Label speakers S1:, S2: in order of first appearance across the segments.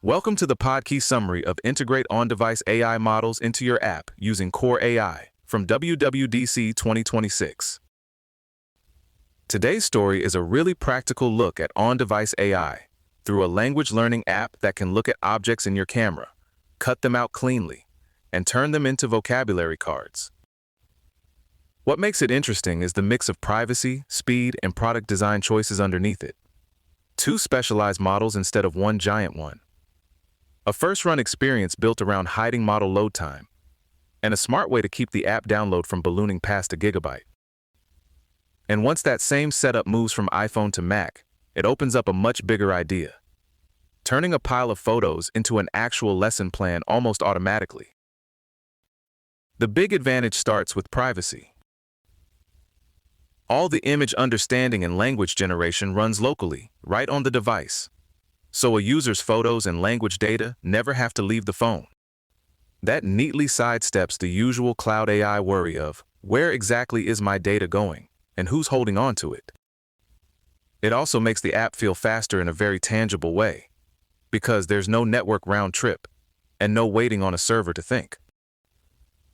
S1: Welcome to the Podkey summary of integrate on-device AI models into your app using Core AI from WWDC 2026. Today's story is a really practical look at on-device AI through a language learning app that can look at objects in your camera, cut them out cleanly, and turn them into vocabulary cards. What makes it interesting is the mix of privacy, speed, and product design choices underneath it. Two specialized models instead of one giant one. A first-run experience built around hiding model load time, and a smart way to keep the app download from ballooning past a gigabyte. And once that same setup moves from iPhone to Mac, it opens up a much bigger idea, turning a pile of photos into an actual lesson plan almost automatically. The big advantage starts with privacy. All the image understanding and language generation runs locally, right on the device. So a user's photos and language data never have to leave the phone. That neatly sidesteps the usual cloud AI worry of, where exactly is my data going, and who's holding on to it? It also makes the app feel faster in a very tangible way, because there's no network round trip, and no waiting on a server to think.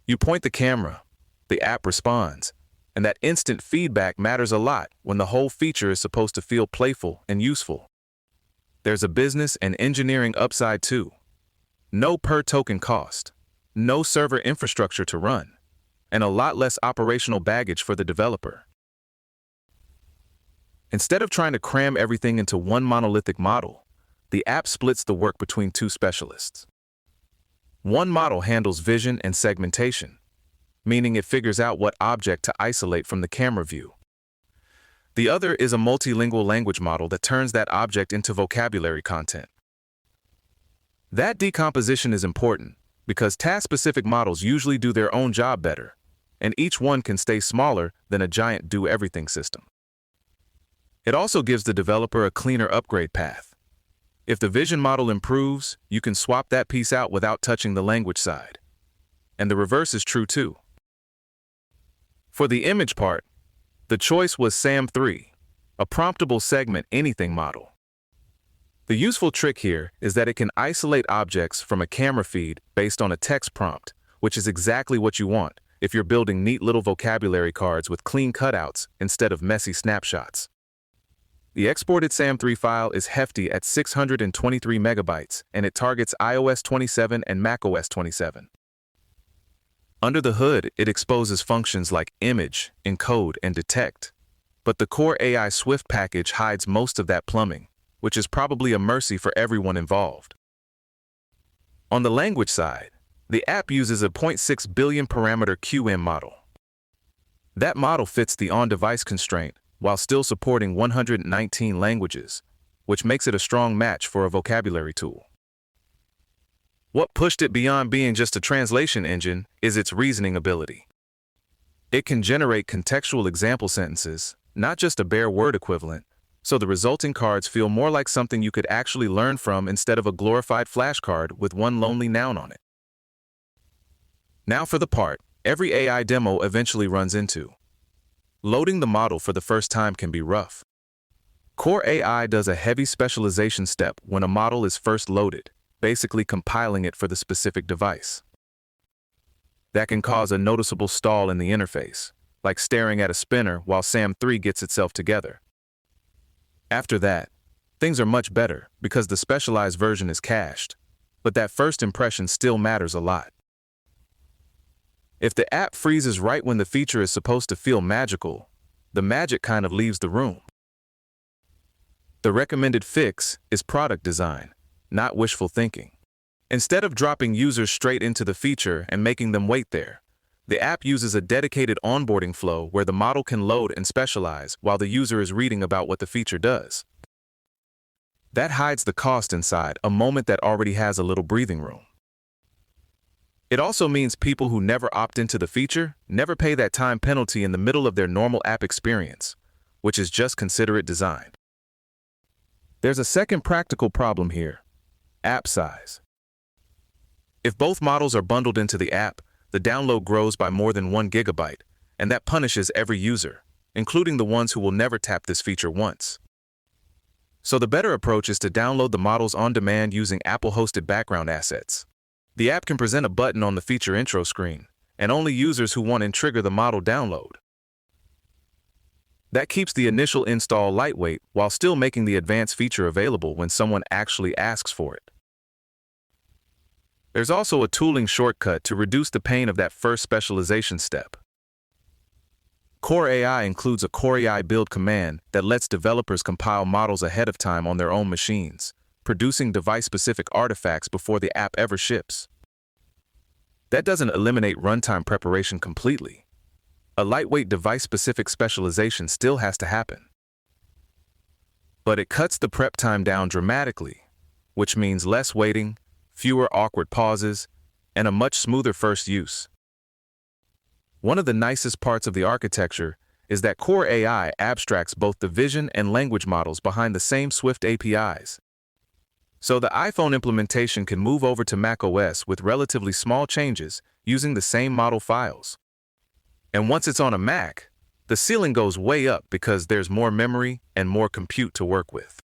S1: You point the camera, the app responds, and that instant feedback matters a lot when the whole feature is supposed to feel playful and useful. There's a business and engineering upside too. No per-token cost, no server infrastructure to run, and a lot less operational baggage for the developer. Instead of trying to cram everything into one monolithic model, the app splits the work between two specialists. One model handles vision and segmentation, meaning it figures out what object to isolate from the camera view. The other is a multilingual language model that turns that object into vocabulary content. That decomposition is important because task-specific models usually do their own job better, and each one can stay smaller than a giant do-everything system. It also gives the developer a cleaner upgrade path. If the vision model improves, you can swap that piece out without touching the language side. And the reverse is true too. For the image part, the choice was SAM3, a promptable segment anything model. The useful trick here is that it can isolate objects from a camera feed based on a text prompt, which is exactly what you want if you're building neat little vocabulary cards with clean cutouts instead of messy snapshots. The exported SAM3 file is hefty at 623 megabytes, and it targets iOS 27 and macOS 27. Under the hood, it exposes functions like image, encode, and detect. But the Core AI Swift package hides most of that plumbing, which is probably a mercy for everyone involved. On the language side, the app uses a 0.6 billion parameter Qwen model. That model fits the on-device constraint while still supporting 119 languages, which makes it a strong match for a vocabulary tool. What pushed it beyond being just a translation engine is its reasoning ability. It can generate contextual example sentences, not just a bare word equivalent, so the resulting cards feel more like something you could actually learn from instead of a glorified flashcard with one lonely noun on it. Now for the part every AI demo eventually runs into. Loading the model for the first time can be rough. Core AI does a heavy specialization step when a model is first loaded, basically compiling it for the specific device. That can cause a noticeable stall in the interface, like staring at a spinner while SAM3 gets itself together. After that, things are much better because the specialized version is cached, but that first impression still matters a lot. If the app freezes right when the feature is supposed to feel magical, the magic kind of leaves the room. The recommended fix is product design, not wishful thinking. Instead of dropping users straight into the feature and making them wait there, the app uses a dedicated onboarding flow where the model can load and specialize while the user is reading about what the feature does. That hides the cost inside a moment that already has a little breathing room. It also means people who never opt into the feature never pay that time penalty in the middle of their normal app experience, which is just considerate design. There's a second practical problem here. App size. If both models are bundled into the app, the download grows by more than 1 gigabyte, and that punishes every user, including the ones who will never tap this feature once. So the better approach is to download the models on demand using Apple-hosted background assets. The app can present a button on the feature intro screen, and only users who want it trigger the model download. That keeps the initial install lightweight while still making the advanced feature available when someone actually asks for it. There's also a tooling shortcut to reduce the pain of that first specialization step. Core AI includes a Core AI build command that lets developers compile models ahead of time on their own machines, producing device-specific artifacts before the app ever ships. That doesn't eliminate runtime preparation completely. A lightweight device-specific specialization still has to happen. But it cuts the prep time down dramatically, which means less waiting, fewer awkward pauses, and a much smoother first use. One of the nicest parts of the architecture is that Core AI abstracts both the vision and language models behind the same Swift APIs. So the iPhone implementation can move over to macOS with relatively small changes using the same model files. And once it's on a Mac, the ceiling goes way up because there's more memory and more compute to work with.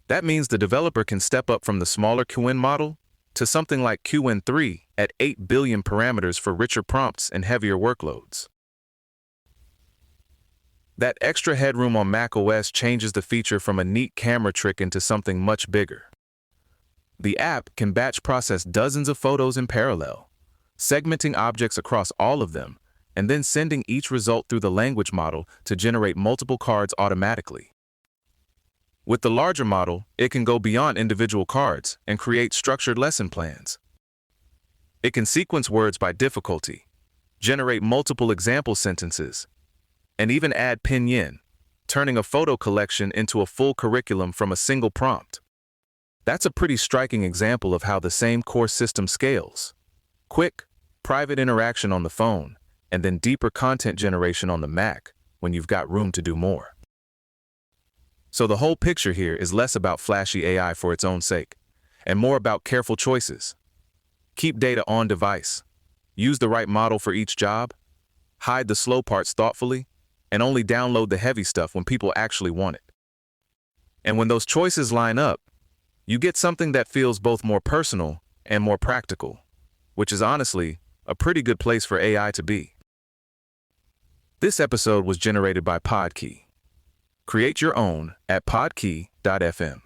S1: That means the developer can step up from the smaller Qwen model to something like Qwen 3 at 8 billion parameters for richer prompts and heavier workloads. That extra headroom on macOS changes the feature from a neat camera trick into something much bigger. The app can batch process dozens of photos in parallel, segmenting objects across all of them, and then sending each result through the language model to generate multiple cards automatically. With the larger model, it can go beyond individual cards and create structured lesson plans. It can sequence words by difficulty, generate multiple example sentences, and even add pinyin, turning a photo collection into a full curriculum from a single prompt. That's a pretty striking example of how the same core system scales. Quick, private interaction on the phone, and then deeper content generation on the Mac when you've got room to do more. So the whole picture here is less about flashy AI for its own sake, and more about careful choices. Keep data on device, use the right model for each job, hide the slow parts thoughtfully, and only download the heavy stuff when people actually want it. And when those choices line up, you get something that feels both more personal and more practical, which is honestly a pretty good place for AI to be. This episode was generated by Podkey. Create your own at podkey.fm.